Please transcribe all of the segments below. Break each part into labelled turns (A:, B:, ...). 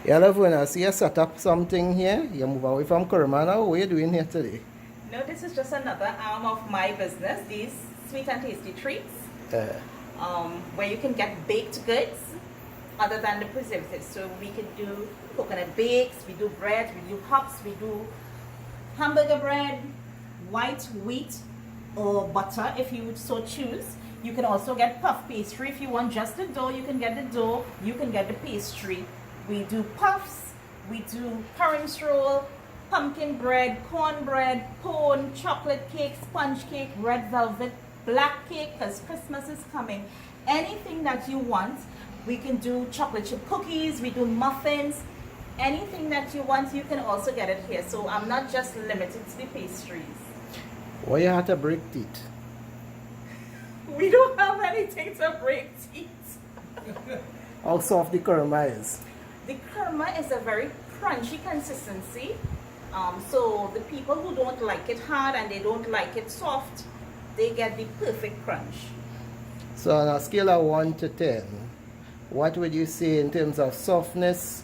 A: Yeah, Laverne, I see you set up something here. You move away from kurma now. What are you doing here today?
B: No, this is just another arm of my business, these sweet and tasty treats,
A: Uh,
B: where you can get baked goods other than the preservatives. So we can do coconut bakes, we do bread, we do hops, we do hamburger bread, white wheat or butter if you so choose. You can also get puff pastry if you want just the dough. You can get the dough, you can get the pastry. We do puffs, we do currants roll, pumpkin bread, cornbread, pone, chocolate cake, sponge cake, red velvet, black cake, because Christmas is coming. Anything that you want. We can do chocolate chip cookies, we do muffins, anything that you want, you can also get it here. So I'm not just limited to the pastries.
A: why you had to break teeth?
B: We don't have anything to break teeth.
A: How soft the kurma is?
B: The kurma is a very crunchy consistency. So the people who don't like it hard and they don't like it soft, they get the perfect crunch.
A: So on a scale of 1 to 10, what would you say in terms of softness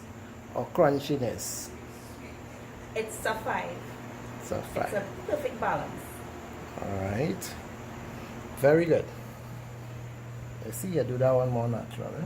A: or crunchiness?
B: It's a 5.
A: So
B: It's
A: 5.
B: a perfect balance.
A: Alright. Very good. I see you do that one more natural. Eh?